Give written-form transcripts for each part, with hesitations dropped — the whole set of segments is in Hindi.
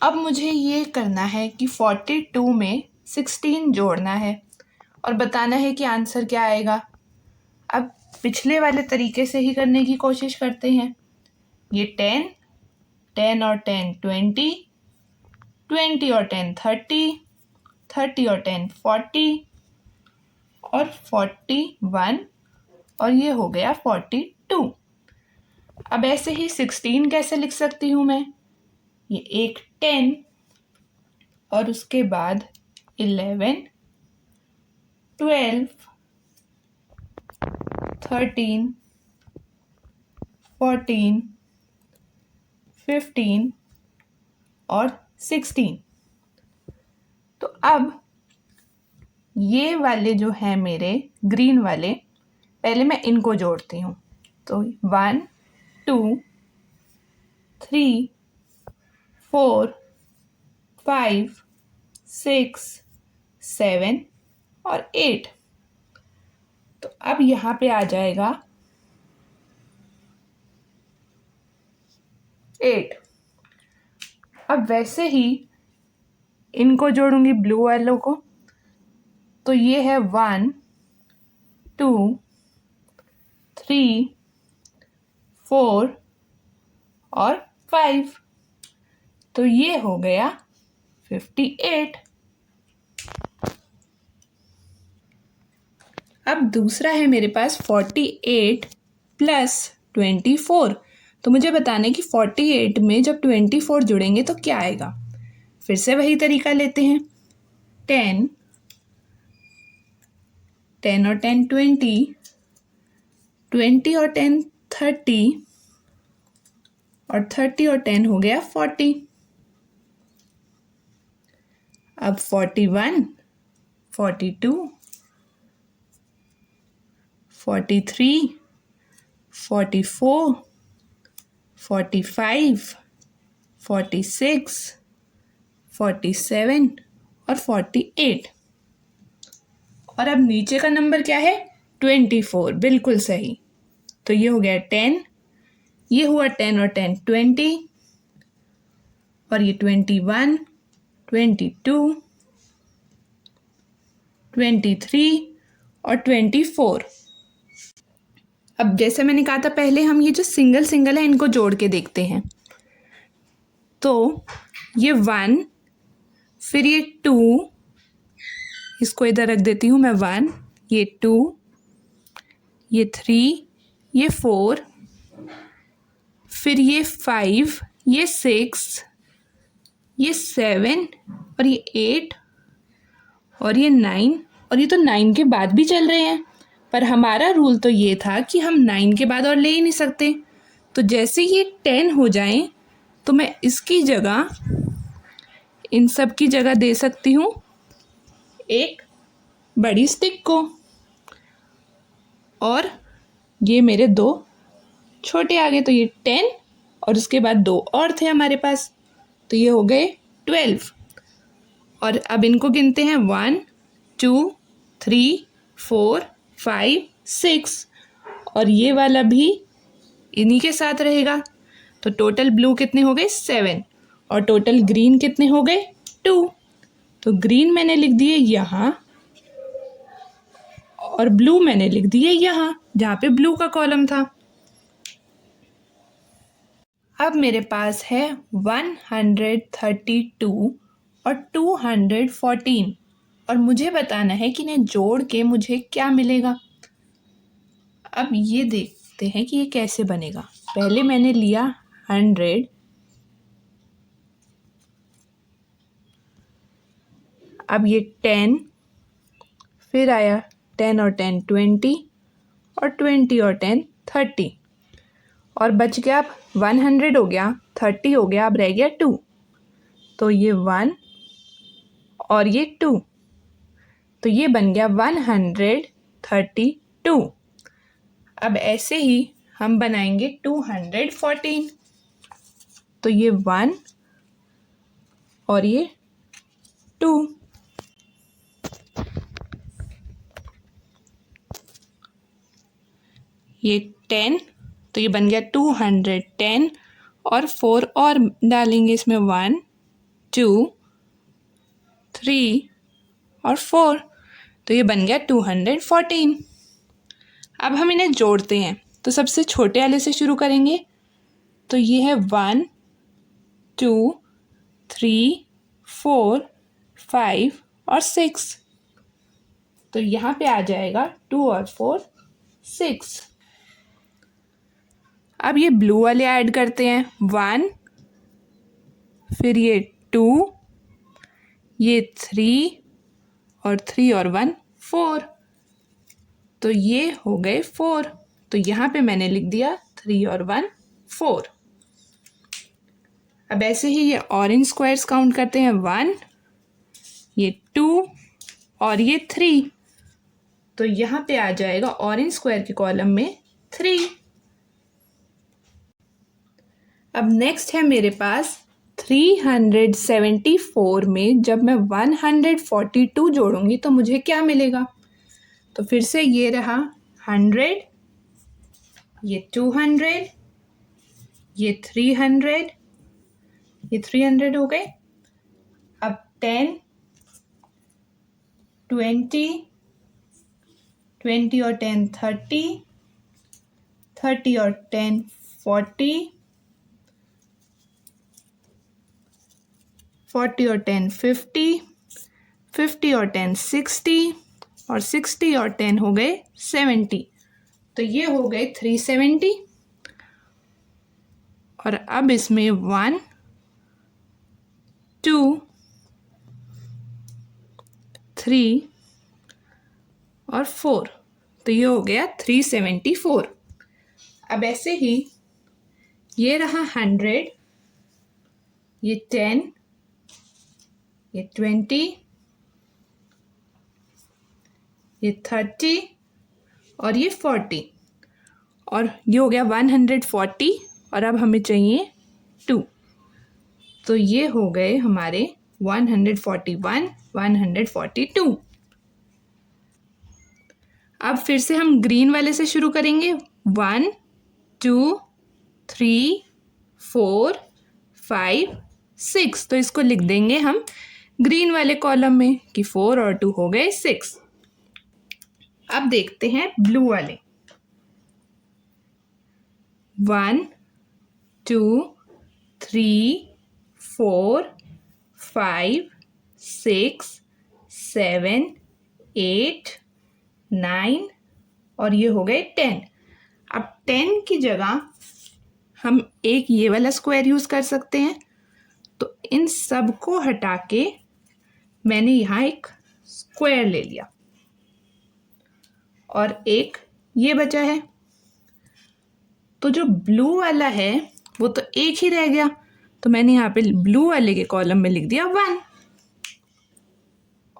अब मुझे ये करना है कि 42 में 16 जोड़ना है और बताना है कि आंसर क्या आएगा। अब पिछले वाले तरीके से ही करने की कोशिश करते हैं। ये 10, 10 और 10 20, 20 और 10 30, 30 और 10 40 और 41 और ये हो गया 42। अब ऐसे ही 16 कैसे लिख सकती हूँ मैं? ये एक 10 और उसके बाद 11, 12, 13, 14, 15 और 16। तो अब ये वाले जो हैं मेरे ग्रीन वाले, पहले मैं इनको जोड़ती हूँ। तो 1 2 3 4 5 6 7 और 8। तो अब यहाँ पे आ जाएगा 8। अब वैसे ही इनको जोड़ूंगी ब्लू वालों को। तो ये है 1 2 3 4 और 5। तो ये हो गया 58। अब दूसरा है मेरे पास 48 प्लस 24। तो मुझे बताना है कि 48 में जब 24 जुड़ेंगे तो क्या आएगा। फिर से वही तरीका लेते हैं। 10, 10 और 10 20, 20 और 10 30 और 30 और 10 हो गया 40। अब 41, 42, 43, 44, 45, 46, 47 और 48। और अब नीचे का नंबर क्या है? 24। बिल्कुल सही। तो ये हो गया 10, ये हुआ 10 और 10 20 और ये 21, 22, 23 और 24। अब जैसे मैंने कहा था पहले, हम ये जो सिंगल सिंगल है इनको जोड़ के देखते हैं। तो ये 1, फिर ये 2, इसको इधर रख देती हूँ मैं 1, ये 2, ये 3, ये 4, फिर ये 5, ये 6, ये 7 और ये 8 और ये 9 और ये तो 9 के बाद भी चल रहे हैं। पर हमारा रूल तो ये था कि हम 9 के बाद और ले ही नहीं सकते। तो जैसे ये 10 हो जाएं तो मैं इसकी जगह, इन सब की जगह दे सकती हूँ एक बड़ी स्टिक को। और ये मेरे 2 छोटे आ गए। तो ये 10 और उसके बाद 2 और थे हमारे पास, तो ये हो गए 12। और अब इनको गिनते हैं 1 2 3 4 5 6 और ये वाला भी इन्हीं के साथ रहेगा। तो टोटल ब्लू कितने हो गए? 7 और टोटल ग्रीन कितने हो गए? 2। तो ग्रीन मैंने लिख दिए यहाँ और ब्लू मैंने लिख दिए यहाँ जहाँ पे ब्लू का कॉलम था। अब मेरे पास है 132 और 214 और मुझे बताना है कि इन्हें जोड़ के मुझे क्या मिलेगा। अब ये देखते हैं कि ये कैसे बनेगा। पहले मैंने लिया 100, अब ये 10, फिर आया 10 और 10 20 और 20 और 10 30 और बच गया। अब 100 हो गया, 30 हो गया, अब रह गया 2। तो ये 1 और ये 2, तो ये बन गया 132। अब ऐसे ही हम बनाएंगे 214। तो ये 1 और ये 2, ये 10, तो ये बन गया 210 और 4 और डालेंगे इसमें 1 2, 3 और 4। तो ये बन गया 214। अब हम इन्हें जोड़ते हैं, तो सबसे छोटे वाले से शुरू करेंगे। तो ये है 1, 2, 3, 4, 5 और 6। तो यहाँ पे आ जाएगा 2 और 4, 6। अब ये ब्लू वाले ऐड करते हैं, 1, फिर ये 2, ये 3 और 3 और 1, 4। तो ये हो गए 4। तो यहाँ पे मैंने लिख दिया 3 और 1, 4। अब ऐसे ही ये ऑरेंज स्क्वायर्स काउंट करते हैं, 1, ये 2 और ये 3। तो यहाँ पे आ जाएगा ऑरेंज स्क्वायर के कॉलम में 3। अब नेक्स्ट है मेरे पास 374 में जब मैं 142 जोड़ूंगी तो मुझे क्या मिलेगा। तो फिर से ये रहा 100, ये 200, ये 300, ये 300 हो गए। अब 10, 20, 20 और 10 30, 30 और 10 40, 40 और 10 50, 50 और 10 60 और 60 और 10 हो गए 70। तो ये हो गए 370। और अब इसमें 1, 2, 3 और 4। तो ये हो गया 374। अब ऐसे ही ये रहा 100, ये 10, ये 20, ये 30 और ये 40। और ये हो गया 140 और अब हमें चाहिए 2। तो ये हो गए हमारे 141, 142। अब फिर से हम ग्रीन वाले से शुरू करेंगे। 1, 2, 3, 4, 5, 6। तो इसको लिख देंगे हम ग्रीन वाले कॉलम में कि 4 और 2 हो गए 6। अब देखते हैं ब्लू वाले। 1, 2, 3, 4, 5, 6, 7, 8, 9 और ये हो गए 10। अब 10 की जगह हम एक ये वाला स्क्वायर यूज कर सकते हैं। तो इन सब को हटा के मैंने यहाँ एक स्क्वायर ले लिया और एक ये बचा है। तो जो ब्लू वाला है वो तो एक ही रह गया, तो मैंने यहाँ पे ब्लू वाले के कॉलम में लिख दिया 1।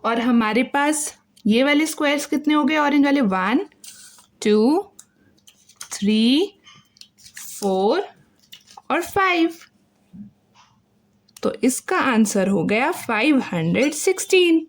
और हमारे पास ये वाले स्क्वायर्स कितने हो गए ऑरेंज वाले, 1, 2, 3, 4 और 5। तो इसका आंसर हो गया 516।